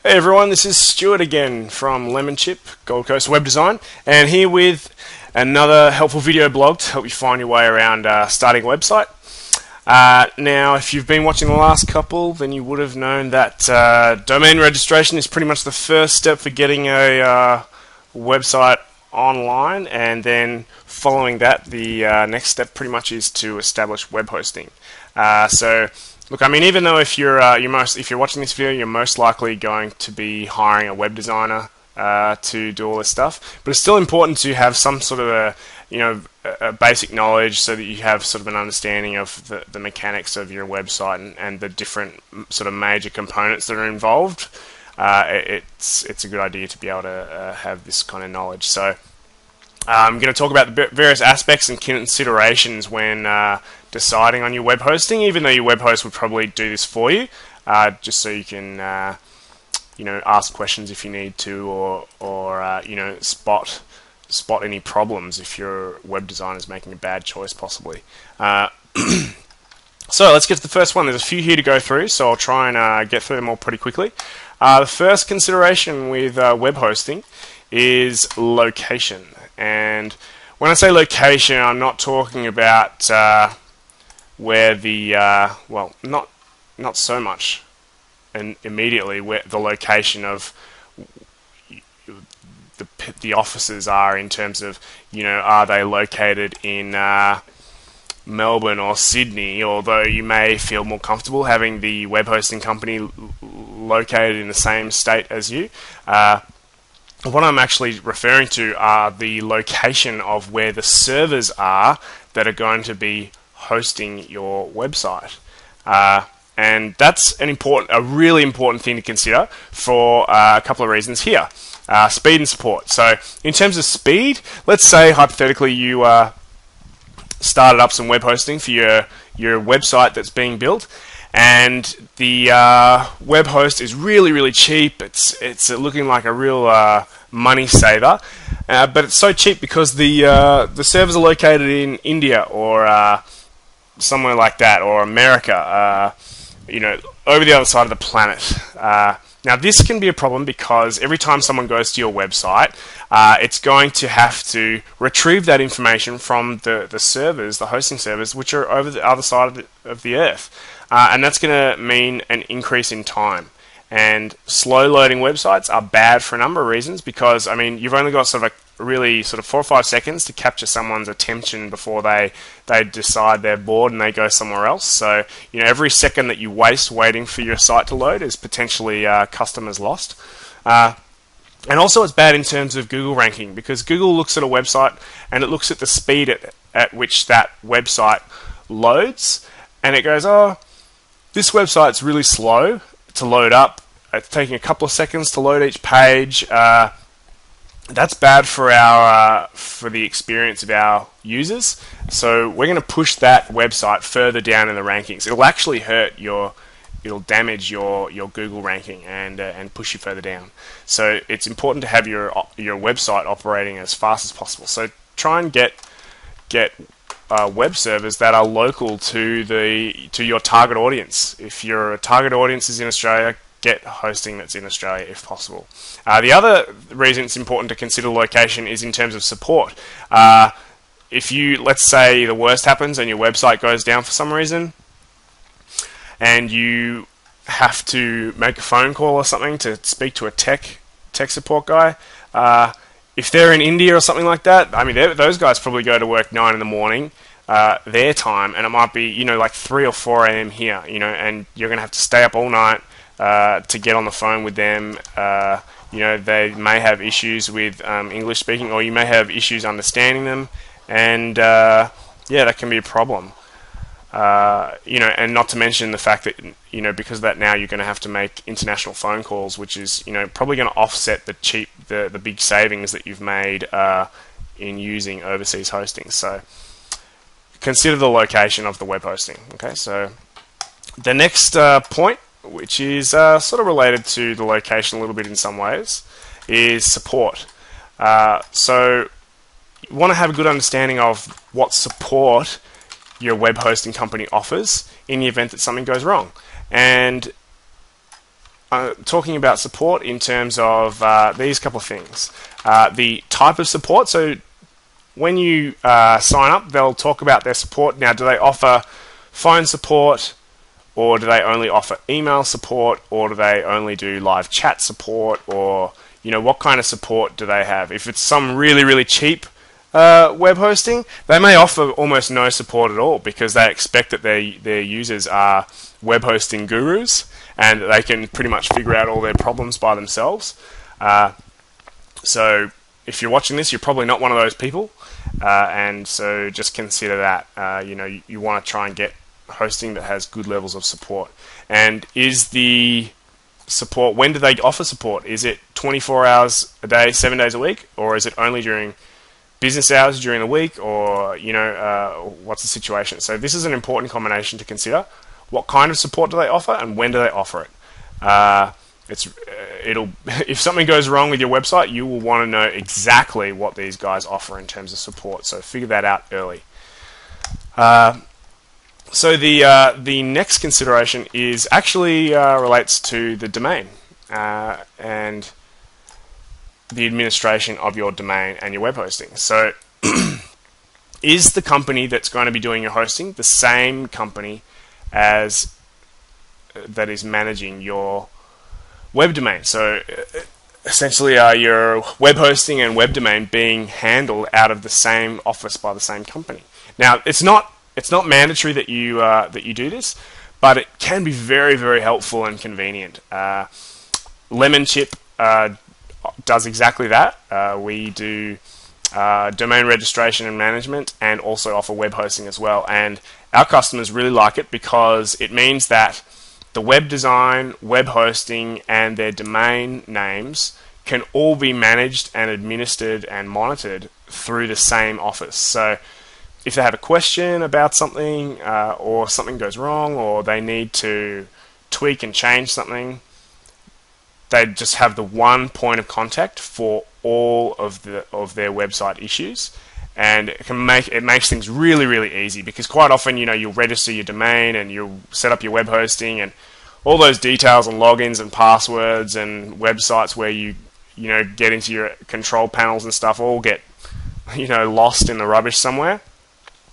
Hey everyone, this is Stuart again from LemonChip, Gold Coast Web Design, and here with another helpful video blog to help you find your way around starting a website. Now, if you've been watching the last couple, then you would have known that domain registration is pretty much the first step for getting a website online, and then following that, the next step pretty much is to establish web hosting. Look, I mean, even though if you're watching this video, you're most likely going to be hiring a web designer to do all this stuff. But it's still important to have some sort of a basic knowledge so that you have sort of an understanding of the mechanics of your website and the different sort of major components that are involved. It's a good idea to be able to have this kind of knowledge. So I'm going to talk about the various aspects and considerations when deciding on your web hosting, even though your web host would probably do this for you, just so you can ask questions if you need to, or spot any problems if your web designer is making a bad choice possibly. So let's get to the first one. There's a few here to go through, so I'll try and get through them all pretty quickly. The first consideration with web hosting is location. And when I say location, I'm not talking about where the well, not so much, and immediately where the location of the offices are, in terms of, are they located in Melbourne or Sydney, although you may feel more comfortable having the web hosting company located in the same state as you. What I'm actually referring to are the location of where the servers are that are going to be hosting your website. And that's a really important thing to consider for a couple of reasons here. Speed and support. So in terms of speed, let's say hypothetically you started up some web hosting for your website that's being built, and the web host is really cheap. It's looking like a real money saver, but it's so cheap because the servers are located in India or somewhere like that, or America, over the other side of the planet. Now this can be a problem because every time someone goes to your website, it's going to have to retrieve that information from the servers, the hosting servers, which are over the other side of the earth. And that's going to mean an increase in time. And slow loading websites are bad for a number of reasons, because, I mean, you've only got sort of 4 or 5 seconds to capture someone's attention before they decide they're bored and they go somewhere else. So, every second that you waste waiting for your site to load is potentially customers lost. And also it's bad in terms of Google ranking, because Google looks at a website and it looks at the speed at which that website loads, and it goes, oh, this website's really slow to load up. It's taking a couple of seconds to load each page. That's bad for the experience of our users. So we're going to push that website further down in the rankings. It'll actually it'll damage your Google ranking and push you further down. So it's important to have your website operating as fast as possible. So try and get web servers that are local to your target audience. If your target audience is in Australia, get hosting that's in Australia if possible. The other reason it's important to consider location is in terms of support. If let's say the worst happens and your website goes down for some reason, and you have to make a phone call or something to speak to a tech support guy, if they're in India or something like that, I mean, those guys probably go to work 9 in the morning, their time, and it might be, like 3 or 4 a.m. here, and you're going to have to stay up all night to get on the phone with them. They may have issues with English speaking, or you may have issues understanding them, and yeah, that can be a problem. And not to mention the fact that, because of that, now you're going to have to make international phone calls, which is, probably going to offset the big savings that you've made in using overseas hosting. So consider the location of the web hosting. Okay, so the next point, which is sort of related to the location a little bit in some ways, is support. So you want to have a good understanding of what support your web hosting company offers in the event that something goes wrong. And talking about support in terms of these couple of things. The type of support. So when you sign up, they'll talk about their support. Now, do they offer phone support, or do they only offer email support, or do they only do live chat support, or what kind of support do they have? If it's some really, really cheap web hosting, they may offer almost no support at all because they expect that their users are web hosting gurus and they can pretty much figure out all their problems by themselves. So if you're watching this, you're probably not one of those people, and so just consider that. You want to try and get hosting that has good levels of support. And is the support, when do they offer support? Is it 24 hours a day, 7 days a week, or is it only during business hours during the week, or what's the situation? So this is an important combination to consider. What kind of support do they offer, and when do they offer it? If something goes wrong with your website, you will want to know exactly what these guys offer in terms of support. So figure that out early. So the next consideration is actually relates to the domain and the administration of your domain and your web hosting. So is the company that's going to be doing your hosting the same company as that is managing your web domain? So essentially, are your web hosting and web domain being handled out of the same office by the same company? Now, it's not mandatory that you do this, but it can be very, very helpful and convenient. LemonChip does exactly that. We do domain registration and management, and also offer web hosting as well. And our customers really like it because it means that the web design, web hosting, and their domain names can all be managed and administered and monitored through the same office. So if they have a question about something, or something goes wrong, or they need to tweak and change something, they just have the one point of contact for all of their website issues, and it makes things really, really easy, because quite often you'll register your domain and you'll set up your web hosting, and all those details and logins and passwords and websites where you get into your control panels and stuff all get lost in the rubbish somewhere,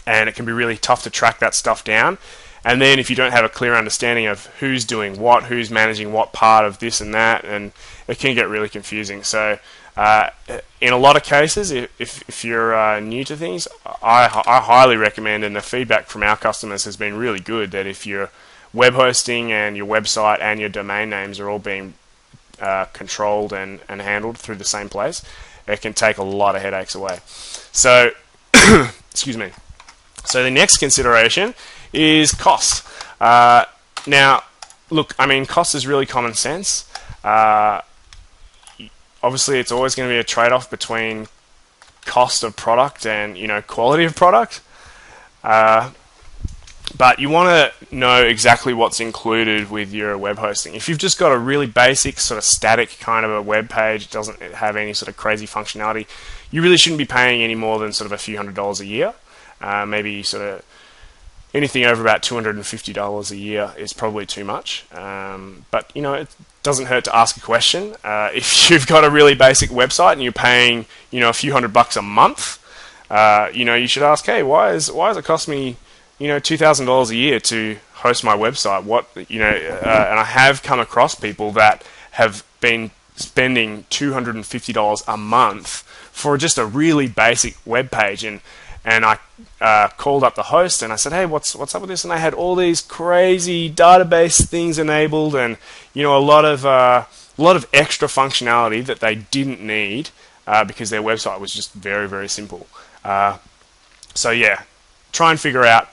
and it can be really tough to track that stuff down. And then if you don't have a clear understanding of who's doing what, who's managing what part of this and that, and it can get really confusing. So in a lot of cases, if you're new to things, I highly recommend, and the feedback from our customers has been really good, that if your web hosting and your website and your domain names are all being controlled and handled through the same place, it can take a lot of headaches away. So, excuse me. So the next consideration is cost. Now, look, cost is really common sense. Obviously, it's always going to be a trade-off between cost of product and quality of product. But you want to know exactly what's included with your web hosting. If you've just got a really basic sort of static kind of a web page, it doesn't have any sort of crazy functionality, you really shouldn't be paying any more than sort of a few $100s a year. Maybe sort of anything over about $250 a year is probably too much. But it doesn't hurt to ask a question. If you've got a really basic website and you're paying a few $100 a month, you should ask, hey, why does it cost me $2,000 a year to host my website? And I have come across people that have been spending $250 a month for just a really basic web page, and I called up the host and I said, hey, what's up with this? And they had all these crazy database things enabled, and a lot of extra functionality that they didn't need because their website was just very, very simple. So yeah, try and figure out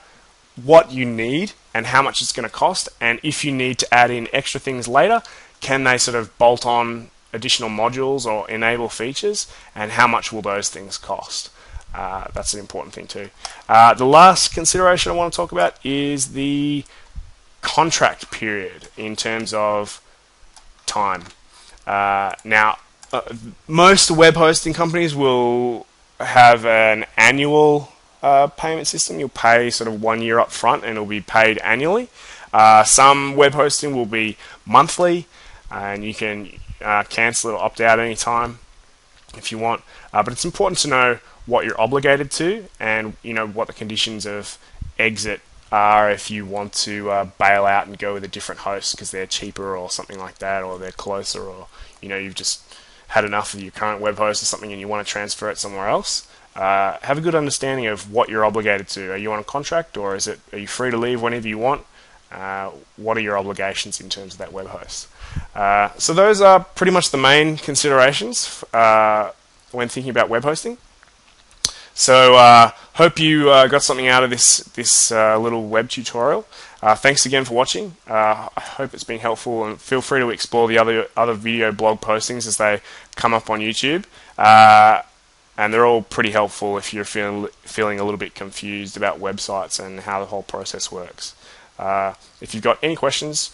what you need and how much it's going to cost, and if you need to add in extra things later, can they sort of bolt on additional modules or enable features, and how much will those things cost? That's an important thing too. The last consideration I want to talk about is the contract period in terms of time. Now, most web hosting companies will have an annual payment system. You'll pay sort of 1 year up front and it'll be paid annually. Some web hosting will be monthly. and you can cancel it or opt out anytime if you want. But it's important to know what you're obligated to, and what the conditions of exit are if you want to bail out and go with a different host because they're cheaper or something like that, or they're closer, or you've just had enough of your current web host or something and you want to transfer it somewhere else. Have a good understanding of what you're obligated to. Are you on a contract, or are you free to leave whenever you want? What are your obligations in terms of that web host? So those are pretty much the main considerations when thinking about web hosting. So hope you got something out of this little web tutorial. Thanks again for watching. I hope it's been helpful, and feel free to explore the other video blog postings as they come up on YouTube. And they're all pretty helpful if you're feeling a little bit confused about websites and how the whole process works. If you've got any questions,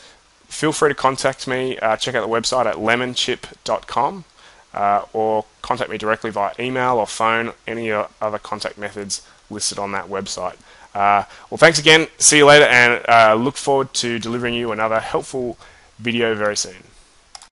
feel free to contact me. Check out the website at LemonChip.com. Or contact me directly via email or phone, any other contact methods listed on that website. Well, thanks again, see you later, and look forward to delivering you another helpful video very soon.